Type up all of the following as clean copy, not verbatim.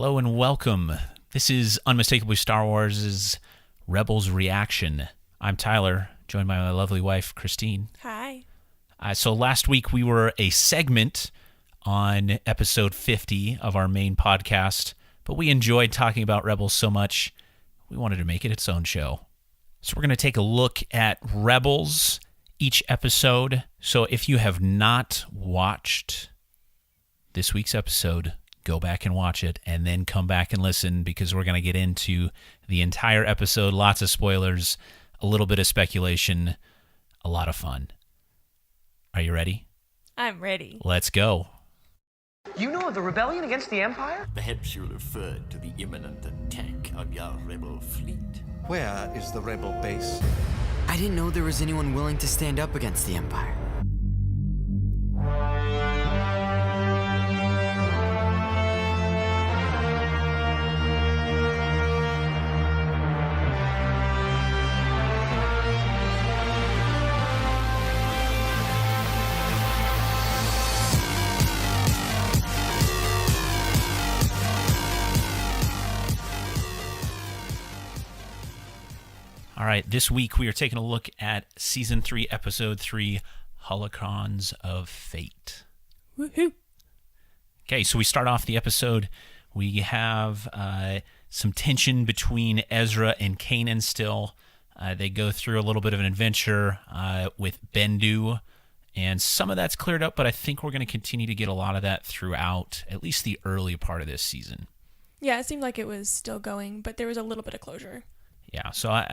Hello and welcome. This is Unmistakably Star Wars' Rebels Reaction. I'm Tyler, joined by my lovely wife, Christine. Hi. So last week we were a segment on episode 50 of our main podcast, but we enjoyed talking about Rebels so much, we wanted to make it its own show. So we're going to take a look at Rebels each episode. So if you have not watched this week's episode, go back and watch it, and then come back and listen, because we're going to get into the entire episode, lots of spoilers, a little bit of speculation, a lot of fun. Are you ready? I'm ready. Let's go. You know of the rebellion against the Empire? Perhaps you referred to the imminent attack on your rebel fleet. Where is the rebel base? I didn't know there was anyone willing to stand up against the Empire. All right, this week we are taking a look at Season 3, Episode 3, Holocrons of Fate. Woohoo. Okay, so we start off the episode. We have some tension between Ezra and Kanan still. They go through a little bit of an adventure with Bendu, and some of that's cleared up, but I think we're going to continue to get a lot of that throughout at least the early part of this season. Yeah, it seemed like it was still going, but there was a little bit of closure. Yeah, so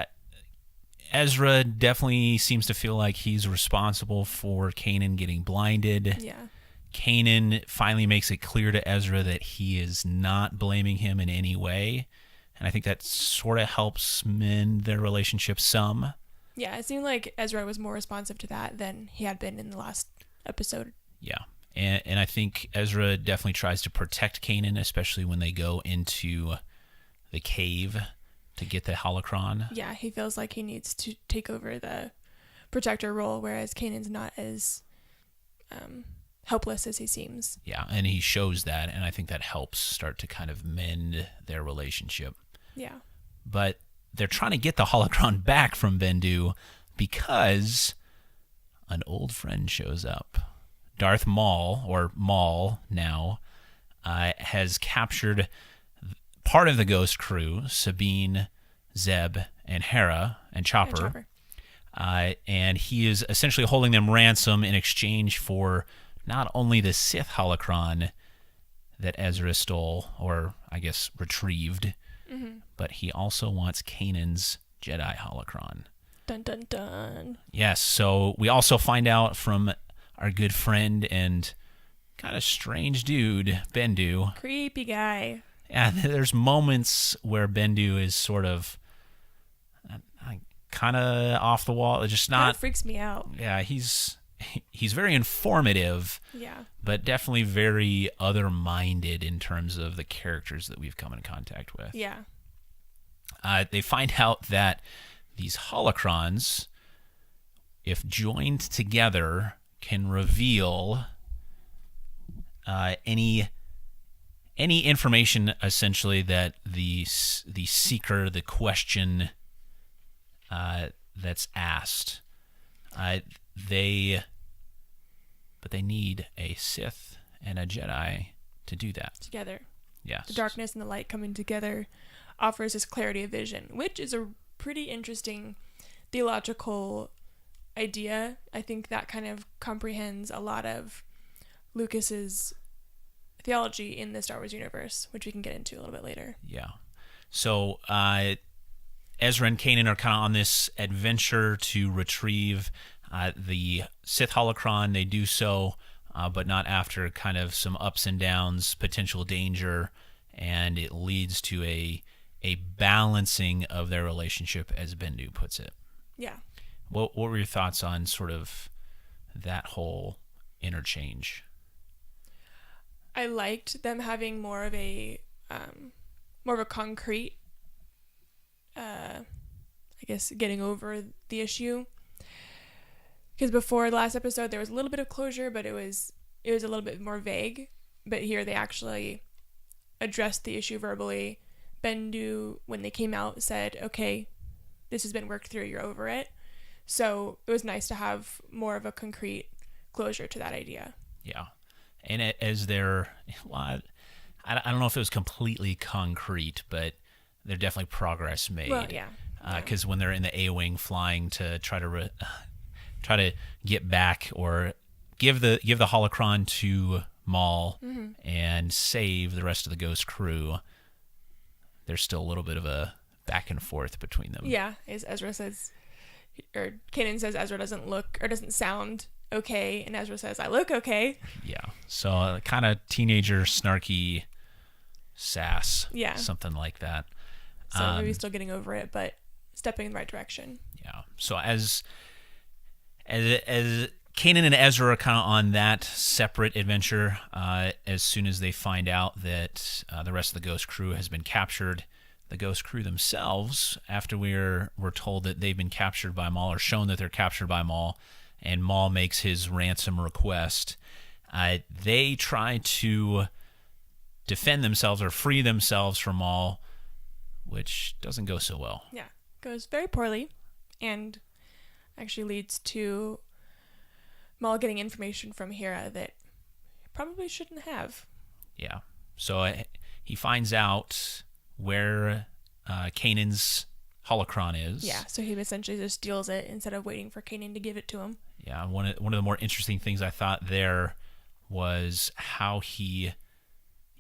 Ezra definitely seems to feel like he's responsible for Kanan getting blinded. Yeah. Kanan finally makes it clear to Ezra that he is not blaming him in any way, and I think that sort of helps mend their relationship some. Yeah, it seemed like Ezra was more responsive to that than he had been in the last episode. Yeah, and I think Ezra definitely tries to protect Kanan, especially when they go into the cave to get the holocron. Yeah, he feels like he needs to take over the protector role, whereas Kanan's not as helpless as he seems. Yeah, and he shows that, and I think that helps start to kind of mend their relationship. Yeah. But they're trying to get the holocron back from Bendu because an old friend shows up. Darth Maul, or Maul now, has captured part of the Ghost crew, Sabine, Zeb, and Hera, and Chopper. And he is essentially holding them ransom in exchange for not only the Sith holocron that Ezra stole, or I guess retrieved, but he also wants Kanan's Jedi holocron. Dun dun dun. Yes, so we also find out from our good friend and kind of strange dude, Bendu. Creepy guy. Yeah, there's moments where Bendu is sort of kind of off the wall. It's just not. That freaks me out. Yeah, he's very informative. Yeah. But definitely very other-minded in terms of the characters that we've come in contact with. Yeah. They find out that these holocrons, if joined together, can reveal any information, essentially, that the seeker, the question that's asked. But they need a Sith and a Jedi to do that. Together. Yes. The darkness and the light coming together offers this clarity of vision, which is a pretty interesting theological idea. I think that kind of comprehends a lot of Lucas's theology in the Star Wars universe, which we can get into a little bit later. Yeah. So Ezra and Kanan are kind of on this adventure to retrieve the Sith holocron. They do so, but not after kind of some ups and downs, potential danger, and it leads to a balancing of their relationship, as Bendu puts it. Yeah. What were your thoughts on sort of that whole interchange? I liked them having more of a concrete, I guess, getting over the issue. Because before the last episode, there was a little bit of closure, but it was a little bit more vague. But here they actually addressed the issue verbally. Bendu, when they came out, said, okay, this has been worked through, you're over it. So it was nice to have more of a concrete closure to that idea. Yeah. And as they're, well, I don't know if it was completely concrete, but there's definitely progress made. Well, yeah. Because when they're in the A-wing flying to try to get back or give the holocron to Maul and save the rest of the Ghost crew, there's still a little bit of a back and forth between them. Yeah, as Ezra says, or Kanan says Ezra doesn't look or doesn't sound okay, and Ezra says, I look okay. Yeah. So kind of teenager snarky sass. Yeah. Something like that. So maybe still getting over it, but stepping in the right direction. Yeah. So as Kanan and Ezra are kind of on that separate adventure, as soon as they find out that the rest of the Ghost crew has been captured, the Ghost crew themselves, after we're told that they've been captured by Maul or shown that they're captured by Maul, and Maul makes his ransom request, they try to defend themselves or free themselves from Maul, which doesn't go so well. Yeah, goes very poorly, and actually leads to Maul getting information from Hera that he probably shouldn't have. Yeah. So he finds out where Kanan's holocron is. Yeah, so he essentially just steals it instead of waiting for Kanan to give it to him. Yeah, one of the more interesting things I thought there was how he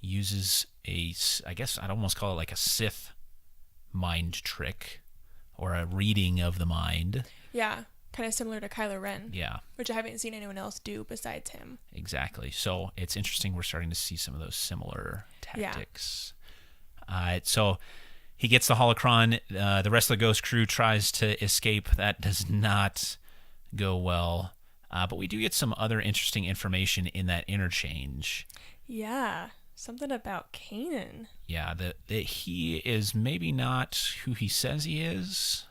uses I guess I'd almost call it like a Sith mind trick or a reading of the mind. Yeah, kind of similar to Kylo Ren. Yeah. Which I haven't seen anyone else do besides him. Exactly. So it's interesting we're starting to see some of those similar tactics. Yeah. So he gets the holocron. The rest of the Ghost crew tries to escape. That does not go well. But we do get some other interesting information in that interchange. Yeah. Something about Kanan. Yeah, that he is maybe not who he says he is.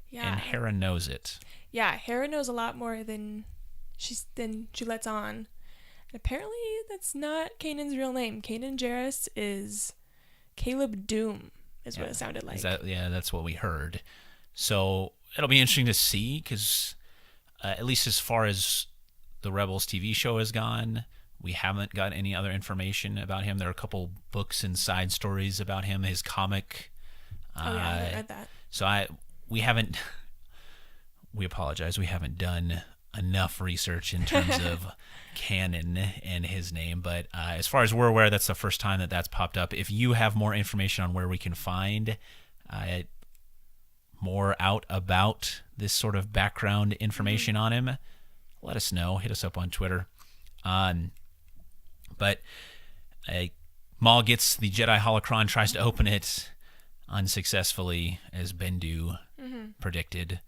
Yeah. And Hera knows it. Yeah, Hera knows a lot more than she lets on. And apparently that's not Kanan's real name. Kanan Jarrus is Caleb Doom, is what it sounded like. That's what we heard. So it'll be interesting to see, because at least as far as the Rebels TV show has gone, we haven't got any other information about him. There are a couple books and side stories about him, his comic. I haven't read that. So we apologize. We haven't done enough research in terms of canon and his name. But as far as we're aware, that's the first time that's popped up. If you have more information on where we can find more out about this sort of background information on him, let us know. Hit us up on Twitter. But Maul gets the Jedi holocron, tries to open it unsuccessfully, as Bendu predicted.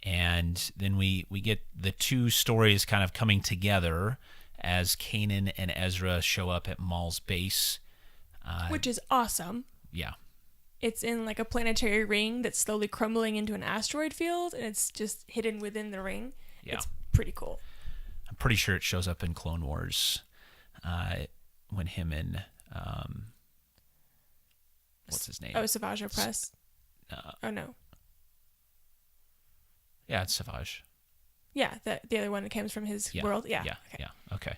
And then we get the two stories kind of coming together as Kanan and Ezra show up at Maul's base. Which is awesome. Yeah. It's in like a planetary ring that's slowly crumbling into an asteroid field, and it's just hidden within the ring. Yeah. It's pretty cool. I'm pretty sure it shows up in Clone Wars when him and what's his name? Oh, Savage Opress. Oh no. Yeah, it's Savage. Yeah, the other one that comes from his world. Yeah. Okay.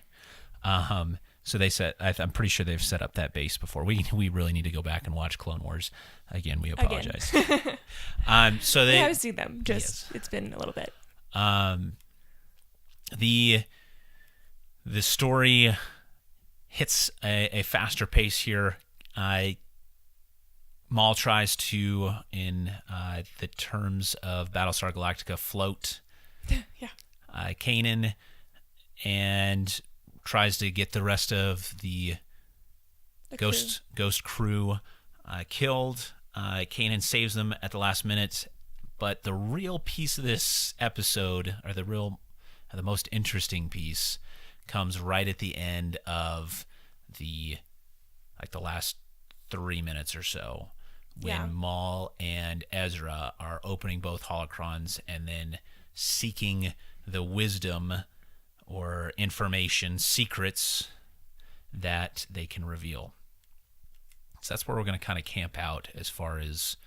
So they said, I'm pretty sure they've set up that base before. We really need to go back and watch Clone Wars again. We apologize. So they haven't seen them. It's been a little bit. The story hits a faster pace here. Maul tries to, in the terms of Battlestar Galactica, float Kanan, and tries to get the rest of the Ghost crew killed. Kanan saves them at the last minute, but the real piece of this episode, or the most interesting piece, comes right at the end of the last 3 minutes or so, when Maul and Ezra are opening both holocrons and then seeking the wisdom or information, secrets that they can reveal. So that's where we're going to kind of camp out as far as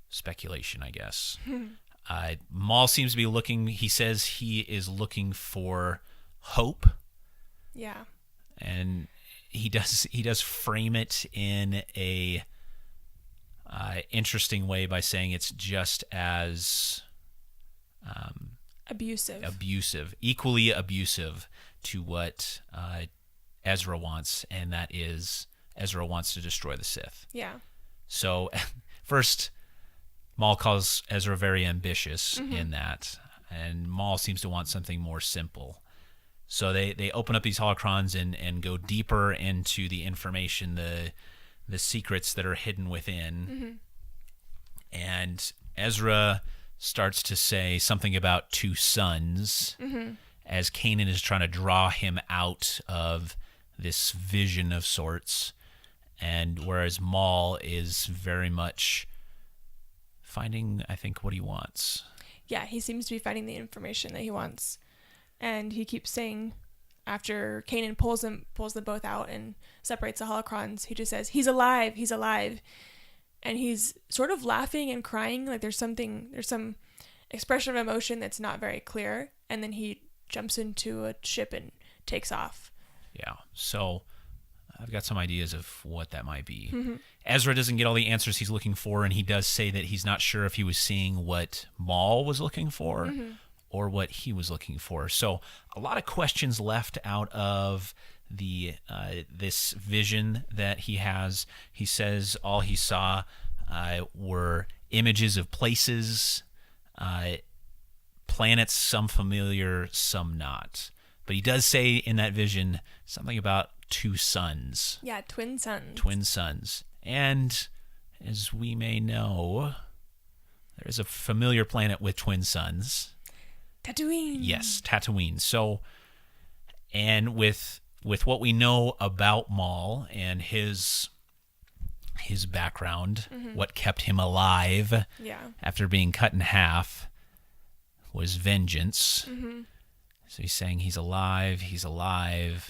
speculation, I guess. Maul seems to be looking, he says he is looking for hope. Yeah. And he does frame it in a interesting way by saying it's just as abusive, equally abusive to what Ezra wants, and that is Ezra wants to destroy the Sith. Yeah. So first, Maul calls Ezra very ambitious in that, and Maul seems to want something more simple. So they open up these holocrons and go deeper into the information, the secrets that are hidden within. And Ezra starts to say something about two sons as Kanan is trying to draw him out of this vision of sorts. And whereas Maul is very much finding, I think, what he wants. Yeah, he seems to be finding the information that he wants. And he keeps saying, after Kanan pulls them both out and separates the holocrons, he just says, he's alive. And he's sort of laughing and crying, like there's some expression of emotion that's not very clear. And then he jumps into a ship and takes off. Yeah, so I've got some ideas of what that might be. Ezra doesn't get all the answers he's looking for, and he does say that he's not sure if he was seeing what Maul was looking for or what he was looking for. So a lot of questions left out of the this vision that he has. He says all he saw were images of places, planets, some familiar, some not. But he does say in that vision something about two sons. Yeah, twin sons. Twin sons. And as we may know, there is a familiar planet with twin sons. Tatooine. Yes, Tatooine. So, and with what we know about Maul and his background, what kept him alive after being cut in half was vengeance. So he's saying he's alive.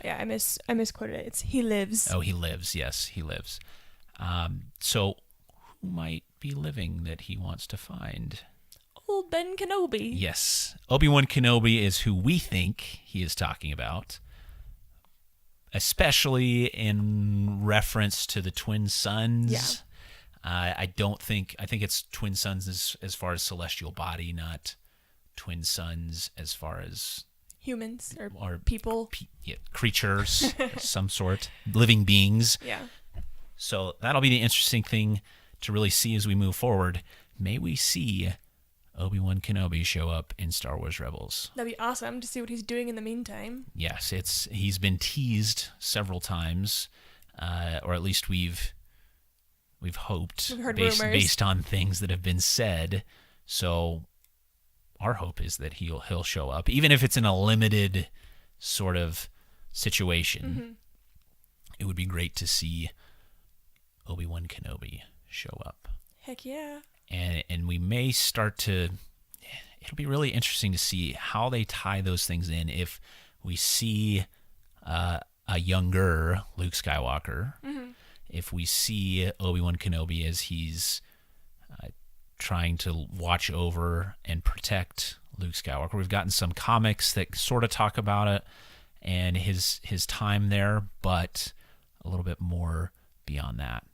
Yeah, I misquoted it. It's he lives. Oh, he lives. Yes, he lives. So who might be living that he wants to find? Old Ben Kenobi. Yes. Obi-Wan Kenobi is who we think he is talking about, especially in reference to the twin sons. Yeah. I think it's twin sons as far as celestial body, not twin sons as far as humans or people. Creatures of some sort, living beings. Yeah. So that'll be the interesting thing to really see as we move forward. May we see Obi-Wan Kenobi show up in Star Wars Rebels. That'd be awesome to see what he's doing in the meantime. Yes, he's been teased several times, or at least we've hoped We've heard based on things that have been said. So our hope is that he'll show up, even if it's in a limited sort of situation. It would be great to see Obi-Wan Kenobi show up. Heck yeah. And we may start to, it'll be really interesting to see how they tie those things in. If we see a younger Luke Skywalker, if we see Obi-Wan Kenobi as he's trying to watch over and protect Luke Skywalker. We've gotten some comics that sort of talk about it and his time there, but a little bit more beyond that.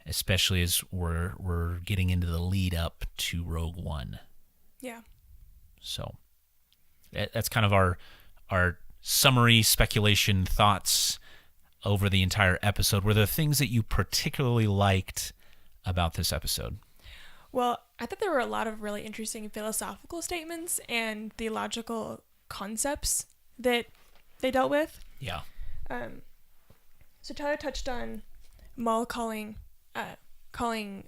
Especially as we're getting into the lead up to Rogue One. Yeah. So that's kind of our summary speculation thoughts over the entire episode. Were there things that you particularly liked about this episode? Well, I thought there were a lot of really interesting philosophical statements and theological concepts that they dealt with. Yeah. So Tyler touched on Maul calling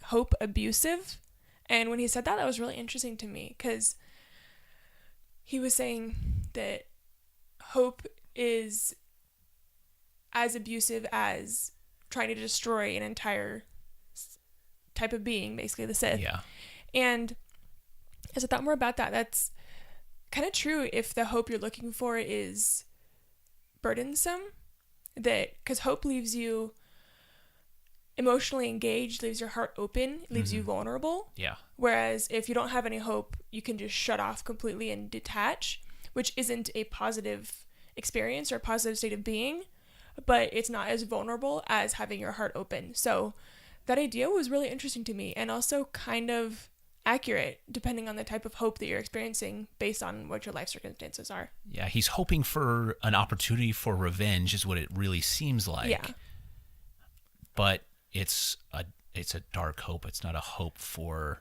hope abusive, and when he said that was really interesting to me, because he was saying that hope is as abusive as trying to destroy an entire type of being, basically the Sith. Yeah. And as I thought more about that, that's kind of true if the hope you're looking for is burdensome, that because hope leaves you emotionally engaged, leaves your heart open, leaves you vulnerable. Yeah. Whereas if you don't have any hope, you can just shut off completely and detach, which isn't a positive experience or a positive state of being, but it's not as vulnerable as having your heart open. So that idea was really interesting to me, and also kind of accurate depending on the type of hope that you're experiencing based on what your life circumstances are. Yeah, he's hoping for an opportunity for revenge is what it really seems like. Yeah. But it's a dark hope. It's not a hope for,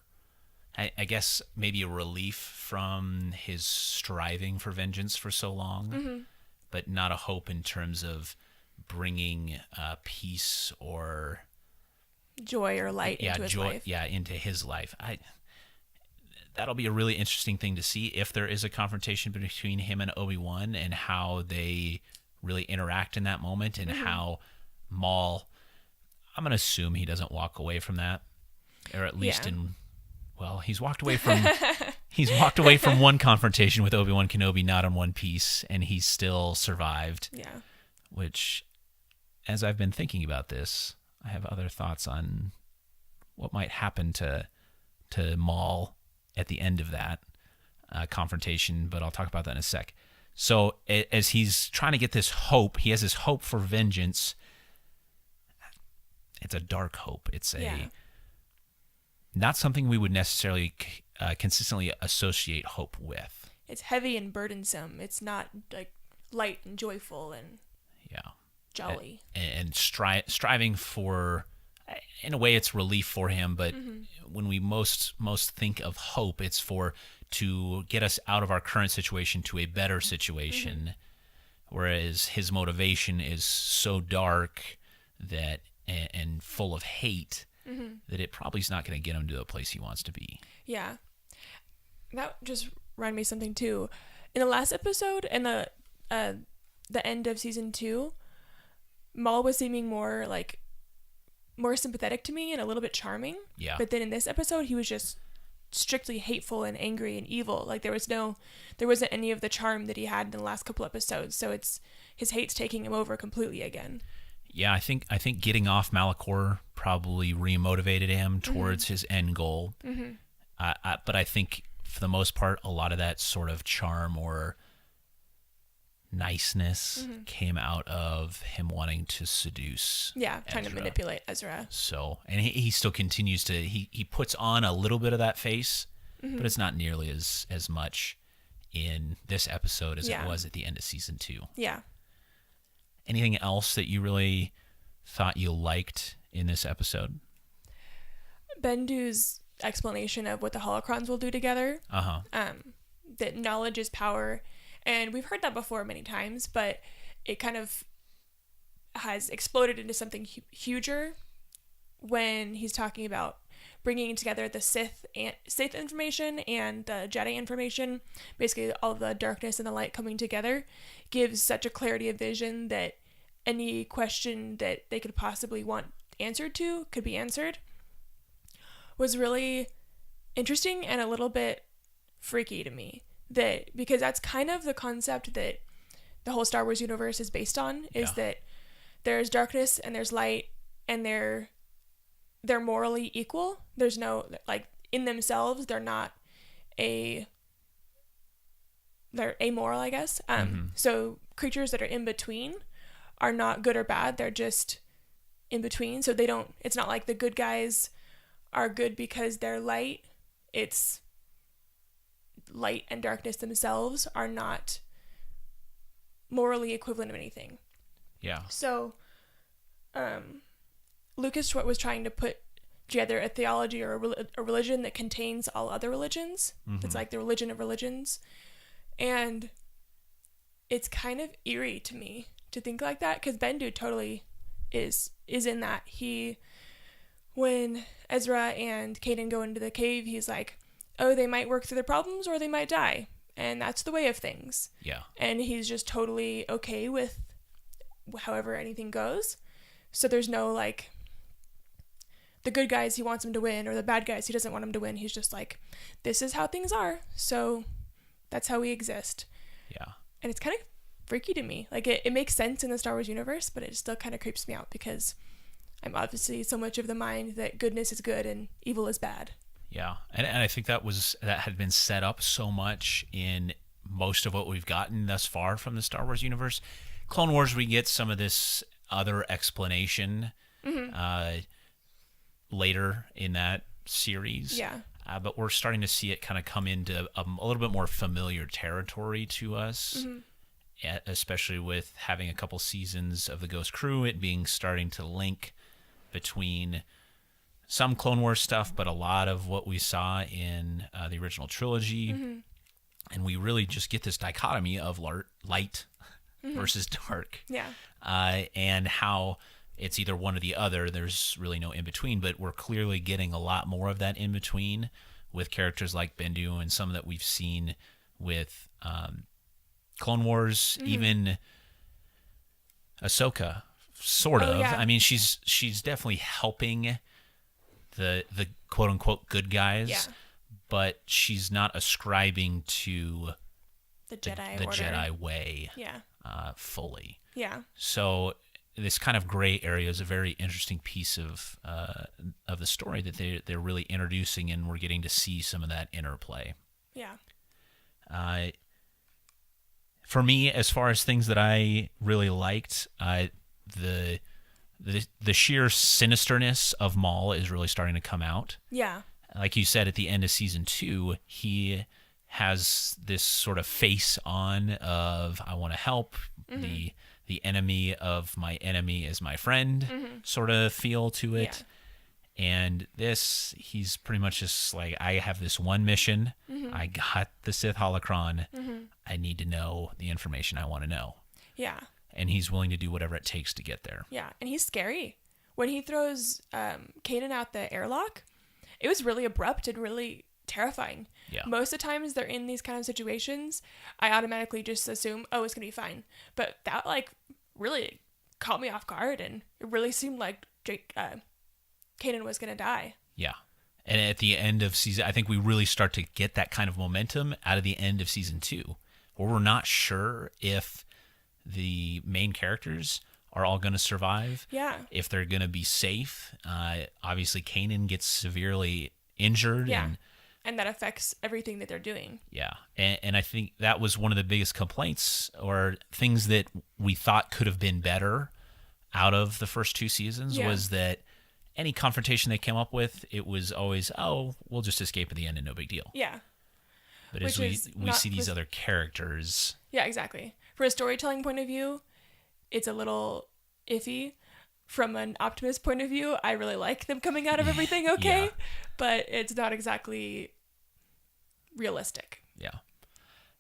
I guess, maybe a relief from his striving for vengeance for so long, but not a hope in terms of bringing peace or Joy or light into his life. Yeah, into his life. That'll be a really interesting thing to see if there is a confrontation between him and Obi-Wan, and how they really interact in that moment, and how Maul, I'm going to assume he doesn't walk away from that, or at least he's walked away from one confrontation with Obi-Wan Kenobi not in one piece, and he's still survived. Yeah. Which, as I've been thinking about this, I have other thoughts on what might happen to Maul at the end of that confrontation, but I'll talk about that in a sec. So as he's trying to get this hope, he has this hope for vengeance. It's a dark hope. It's not something we would necessarily consistently associate hope with. It's heavy and burdensome. It's not like light and joyful and jolly. And striving for, in a way, it's relief for him, but when we most think of hope, it's to get us out of our current situation to a better situation, whereas his motivation is so dark that and full of hate that it probably is not going to get him to the place he wants to be. Yeah. That just reminded me of something too. In the last episode, in the end of season 2, Maul was seeming more sympathetic to me and a little bit charming. Yeah. But then in this episode, he was just strictly hateful and angry and evil. Like there wasn't any of the charm that he had in the last couple episodes. So it's his hate's taking him over completely again. Yeah, I think getting off Malachor probably remotivated him towards his end goal. But I think for the most part, a lot of that sort of charm or niceness came out of him wanting to seduce trying to manipulate Ezra. So, and he still continues to, he puts on a little bit of that face, but it's not nearly as much in this episode as it was at the end of season 2. Yeah. Anything else that you really thought you liked in this episode? Bendu's explanation of what the Holocrons will do together. That knowledge is power. And we've heard that before many times, but it kind of has exploded into something huger when he's talking about bringing together the Sith information and the Jedi information. Basically, all the darkness and the light coming together gives such a clarity of vision that any question that they could possibly want answered to could be answered. Was really interesting and a little bit freaky to me. Because that's kind of the concept that the whole Star Wars universe is based on, is that there's darkness and there's light, and they're morally equal. There's no, in themselves, they're amoral, I guess. So creatures that are in between are not good or bad. They're just in between. So it's not like the good guys are good because they're light. It's light and darkness themselves are not morally equivalent of anything. Yeah. So, Lucas was trying to put together a theology or a religion that contains all other religions. It's like the religion of religions. And it's kind of eerie to me to think like that, because Bendu totally is in that. When Ezra and Kanan go into the cave, he's like, oh, they might work through their problems or they might die. And that's the way of things. Yeah. And he's just totally okay with however anything goes. So there's no, the good guys he wants them to win, or the bad guys he doesn't want them to win. He's just like, this is how things are. So that's how we exist. Yeah. And it's kind of freaky to me. It makes sense in the Star Wars universe, but it still kind of creeps me out because I'm obviously so much of the mind that goodness is good and evil is bad. Yeah, and I think that had been set up so much in most of what we've gotten thus far from the Star Wars universe. Clone Wars, we get some of this other explanation later in that series. Yeah. But we're starting to see it kind of come into a little bit more familiar territory to us, especially with having a couple seasons of the Ghost Crew, it being starting to link between some Clone Wars stuff, but a lot of what we saw in the original trilogy. And we really just get this dichotomy of light versus dark. Yeah. And how it's either one or the other. There's really no in-between, but we're clearly getting a lot more of that in-between with characters like Bendu and some that we've seen with Clone Wars, even Ahsoka, sort of. Yeah. I mean, she's definitely helping the quote-unquote good guys, but she's not ascribing to The Jedi the Order. Jedi way Yeah. fully. Yeah. So this kind of gray area is a very interesting piece of the story that they're really introducing, and we're getting to see some of that interplay. Yeah. For me, as far as things that I really liked, the sheer sinisterness of Maul is really starting to come out. Yeah. Like you said, at the end of season 2, he has this sort of face on of I want to help. The enemy of my enemy is my friend sort of feel to it. Yeah. And this, he's pretty much just like, I have this one mission. I got the Sith holocron. I need to know the information I want to know. Yeah. And he's willing to do whatever it takes to get there. Yeah. And he's scary. When he throws Kanan out the airlock, it was really abrupt and really terrifying. Yeah. Most of the times they're in these kind of situations, I automatically just assume, oh, it's going to be fine. But that, like, really caught me off guard, and it really seemed like Kanan was going to die. Yeah. And at the end of season, I think we really start to get that kind of momentum out of the end of season 2, where we're not sure if the main characters are all going to survive. Yeah. If they're going to be safe. Obviously, Kanan gets severely injured. Yeah. And that affects everything that they're doing. Yeah. And I think that was one of the biggest complaints or things that we thought could have been better out of the first 2 seasons was that any confrontation they came up with, it was always, oh, we'll just escape at the end and no big deal. Yeah. But as we see these other characters. Yeah, exactly. For a storytelling point of view, it's a little iffy. From an optimist point of view, I really like them coming out of everything okay, but it's not exactly realistic. Yeah.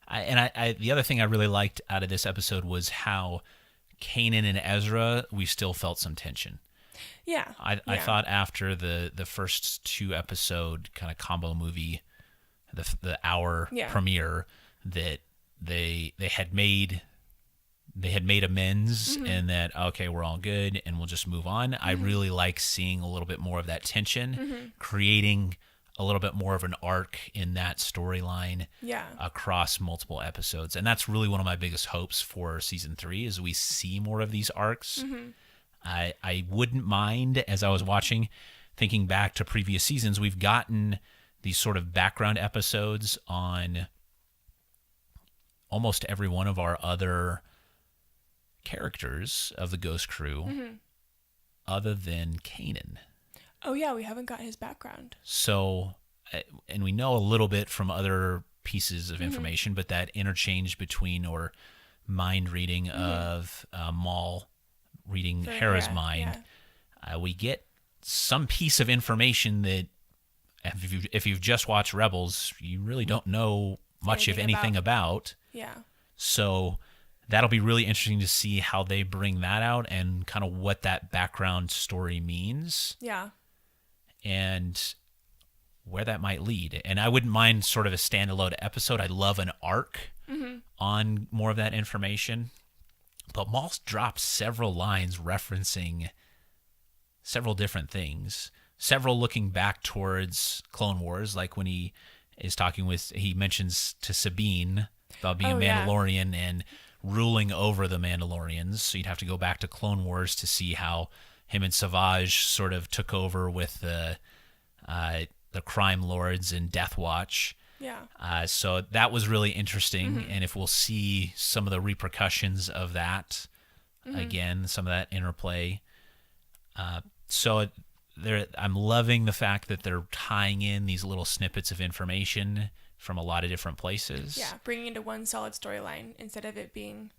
I the other thing I really liked out of this episode was how Kanan and Ezra, we still felt some tension. Yeah. I thought after the first 2 episode kind of combo movie, the hour premiere, that they had made amends and that, okay, we're all good and we'll just move on. I really like seeing a little bit more of that tension, creating a little bit more of an arc in that storyline across multiple episodes. And that's really one of my biggest hopes for season 3 is we see more of these arcs. I wouldn't mind, as I was watching, thinking back to previous seasons, we've gotten these sort of background episodes on almost every one of our other characters of the Ghost Crew other than Kanan. Oh yeah, we haven't got his background. So, and we know a little bit from other pieces of information, but that interchange between or mind reading of Maul reading Hera's mind, we get some piece of information that if you've just watched Rebels, you really don't know much of anything about. Yeah. So that'll be really interesting to see how they bring that out and kind of what that background story means. Yeah. And where that might lead. And I wouldn't mind sort of a standalone episode. I'd love an arc on more of that information. But Maul drops several lines referencing several different things, several looking back towards Clone Wars, like when he is talking he mentions to Sabine about being a Mandalorian and ruling over the Mandalorians. So you'd have to go back to Clone Wars to see how him and Savage sort of took over with the crime lords and Death Watch. Yeah. So that was really interesting, and if we'll see some of the repercussions of that again, some of that interplay. I'm loving the fact that they're tying in these little snippets of information from a lot of different places. Yeah, bringing into one solid storyline instead of it being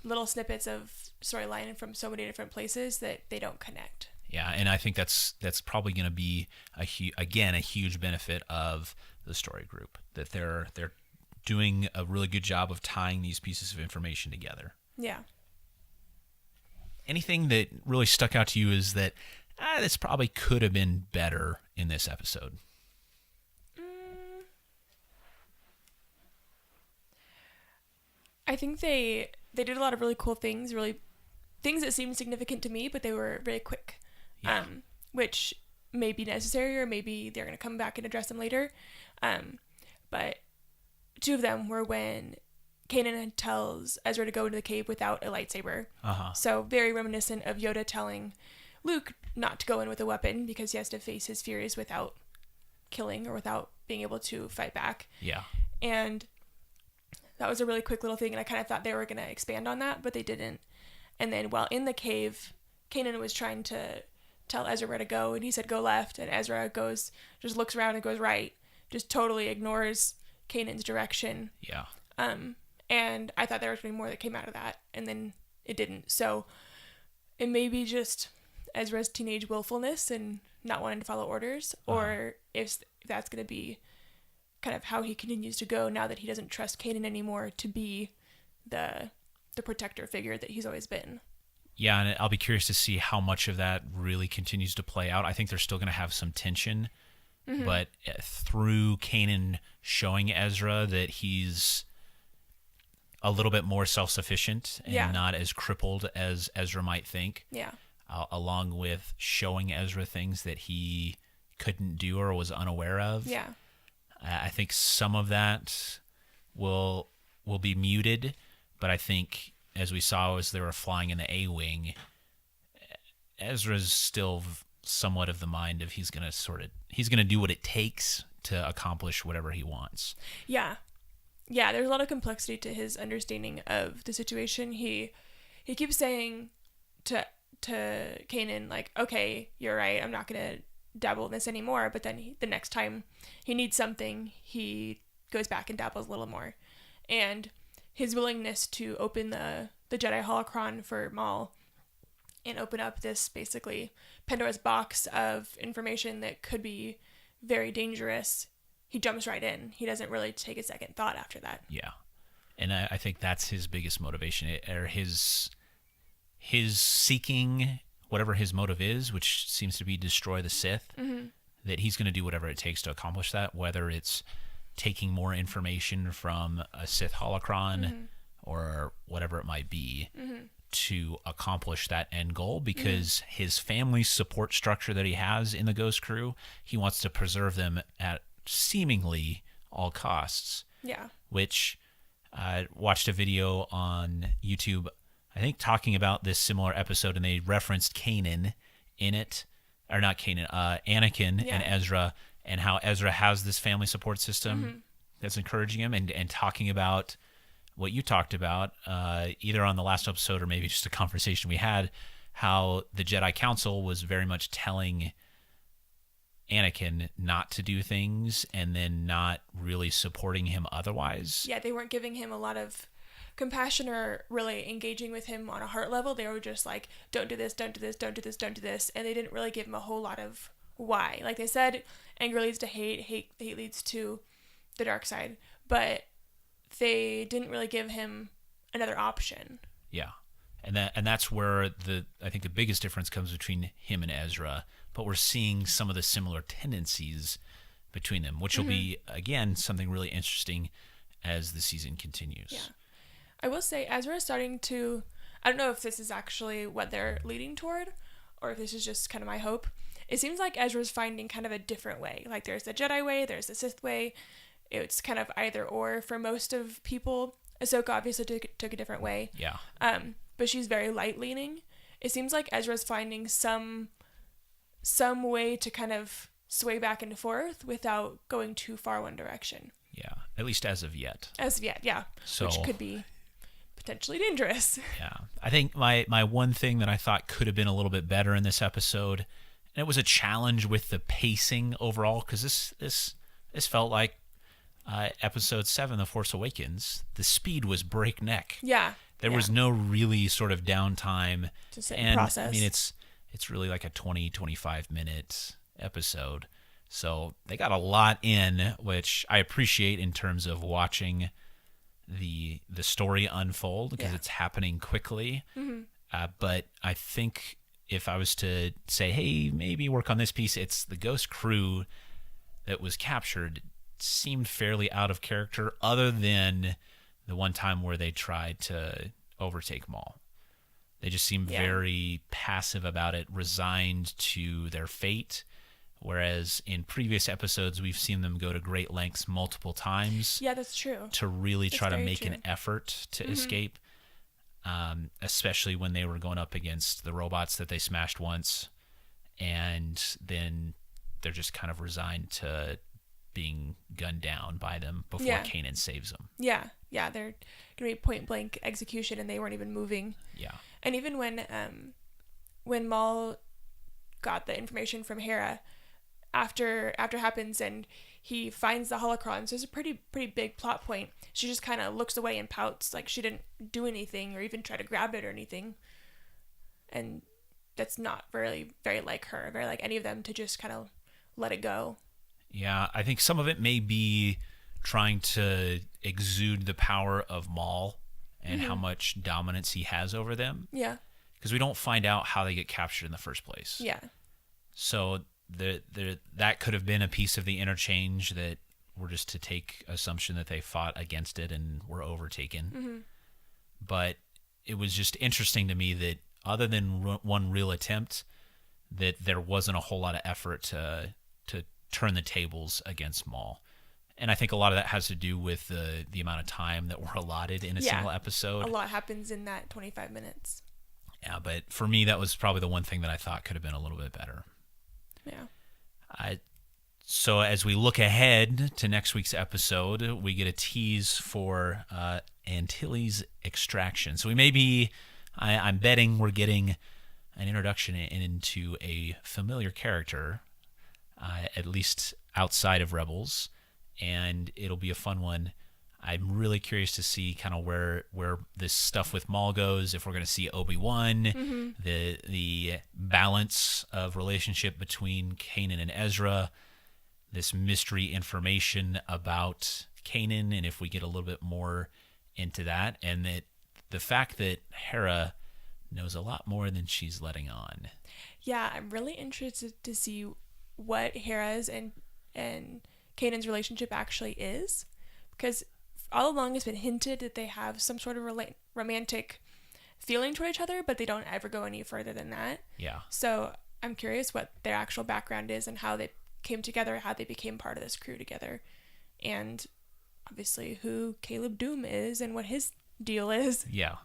little snippets of storyline from so many different places that they don't connect. Yeah, and I think that's probably going to be a huge benefit of the story group, that they're doing a really good job of tying these pieces of information together. Yeah. Anything that really stuck out to you is that this probably could have been better in this episode? I think they did a lot of really cool things, really things that seemed significant to me, but they were very quick, which may be necessary, or maybe they're going to come back and address them later. But two of them were when Kanan tells Ezra to go into the cave without a lightsaber. So very reminiscent of Yoda telling Luke not to go in with a weapon because he has to face his fears without killing or without being able to fight back. Yeah. And that was a really quick little thing, and I kind of thought they were going to expand on that, but they didn't. And then while in the cave, Kanan was trying to tell Ezra where to go, and he said go left, and Ezra just looks around and goes right, just totally ignores Kanan's direction. Yeah. And I thought there was going to be more that came out of that, and then it didn't. So it may be just Ezra's teenage willfulness and not wanting to follow orders, or if that's going to be kind of how he continues to go now that he doesn't trust Kanan anymore to be the protector figure that he's always been. Yeah, and I'll be curious to see how much of that really continues to play out. I think they're still going to have some tension, but through Kanan showing Ezra that he's a little bit more self-sufficient and not as crippled as Ezra might think. Yeah. Along with showing Ezra things that he couldn't do or was unaware of. Yeah. I think some of that will be muted, but I think as we saw as they were flying in the A-wing, Ezra's still somewhat of the mind of he's going to do what it takes to accomplish whatever he wants. Yeah. Yeah, there's a lot of complexity to his understanding of the situation. He keeps saying to Kanan, like, okay, you're right, I'm not going to dabble in this anymore, but then the next time he needs something, he goes back and dabbles a little more. And his willingness to open the Jedi holocron for Maul and open up this basically Pandora's box of information that could be very dangerous, he jumps right in. He doesn't really take a second thought after that. Yeah. And I think that's his biggest motivation, or his seeking whatever his motive is, which seems to be destroy the Sith, that he's going to do whatever it takes to accomplish that, whether it's taking more information from a Sith holocron or whatever it might be to accomplish that end goal, because his family's support structure that he has in the Ghost Crew, he wants to preserve them at seemingly all costs. Yeah. Which I watched a video on YouTube, I think, talking about this similar episode, and they referenced Kanan in it, or not Kanan, Anakin and Ezra, and how Ezra has this family support system that's encouraging him, and talking about what you talked about, either on the last episode or maybe just a conversation we had, how the Jedi Council was very much telling Anakin not to do things and then not really supporting him otherwise. Yeah, they weren't giving him a lot of compassion or really engaging with him on a heart level. They were just like, don't do this, don't do this, don't do this, don't do this. And they didn't really give him a whole lot of why. Like they said, anger leads to hate leads to the dark side. But they didn't really give him another option. Yeah. And that's where I think the biggest difference comes between him and Ezra. But we're seeing some of the similar tendencies between them, which will be, again, something really interesting as the season continues. Yeah. I will say Ezra is starting to, I don't know if this is actually what they're leading toward or if this is just kind of my hope. It seems like Ezra's finding kind of a different way. Like there's the Jedi way, there's the Sith way. It's kind of either or for most of people. Ahsoka obviously took a different way. Yeah. But she's very light leaning. it seems like Ezra's finding some way to kind of sway back and forth without going too far one direction. Yeah, at least as of yet. As of yet, yeah. So, which could be potentially dangerous. Yeah. I think my one thing that I thought could have been a little bit better in this episode, and it was a challenge with the pacing overall, because this felt like episode 7, The Force Awakens. The speed was breakneck. Yeah. There was no really sort of downtime. To sit and process. I mean, it's really like a 20-25 minute episode. So they got a lot in, which I appreciate in terms of watching the story unfold, because it's happening quickly. But I think if I was to say, hey, maybe work on this piece, it's the Ghost crew that was captured seemed fairly out of character, other than the one time where they tried to overtake Maul. They just seemed very passive about it, resigned to their fate. Whereas in previous episodes, we've seen them go to great lengths multiple times. Yeah, that's true. To really try to make true. an effort to escape. Especially when they were going up against the robots that they smashed once. And then they're just kind of resigned to being gunned down by them before Kanan saves them. Yeah, they're going to be point blank execution, and they weren't even moving. Yeah. And even when Maul got the information from Hera, after happens and he finds the holocrons, there's a pretty big plot point. She just kind of looks away and pouts, like she didn't do anything or even try to grab it or anything. And that's not very like her, very like any of them, to just kind of let it go. Yeah, I think some of it may be trying to exude the power of Maul and how much dominance he has over them. Yeah. Because we don't find out how they get captured in the first place. Yeah. So that could have been a piece of the interchange that we're just to take assumption that they fought against it and were overtaken. But it was just interesting to me that other than one real attempt, that there wasn't a whole lot of effort to turn the tables against Maul. And I think a lot of that has to do with the amount of time that we're allotted in a single episode. A lot happens in that 25 minutes. Yeah, but for me, that was probably the one thing that I thought could have been a little bit better. Yeah. So as we look ahead to next week's episode, we get a tease for Antilles Extraction. So we may be, I'm betting we're getting an introduction into a familiar character, at least outside of Rebels, and it'll be a fun one. I'm really curious to see kind of where this stuff with Maul goes, if we're going to see Obi-Wan, the balance of relationship between Kanan and Ezra, this mystery information about Kanan, and if we get a little bit more into that, and that the fact that Hera knows a lot more than she's letting on. Yeah, I'm really interested to see what Hera's and Kanan's relationship actually is, because all along it's been hinted that they have some sort of romantic feeling toward each other, but they don't ever go any further than that. Yeah. So I'm curious what their actual background is and how they came together, how they became part of this crew together, and obviously who Caleb Doom is and what his deal is. Yeah.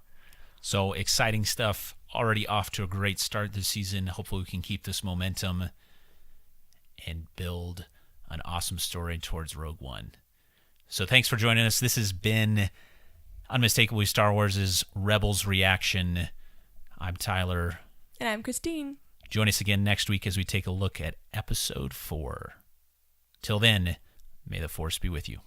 So exciting stuff. Already off to a great start this season. Hopefully we can keep this momentum and build an awesome story towards Rogue One. So thanks for joining us. This has been Unmistakably Star Wars' Rebels Reaction. I'm Tyler. And I'm Christine. Join us again next week as we take a look at Episode 4. Till then, may the Force be with you.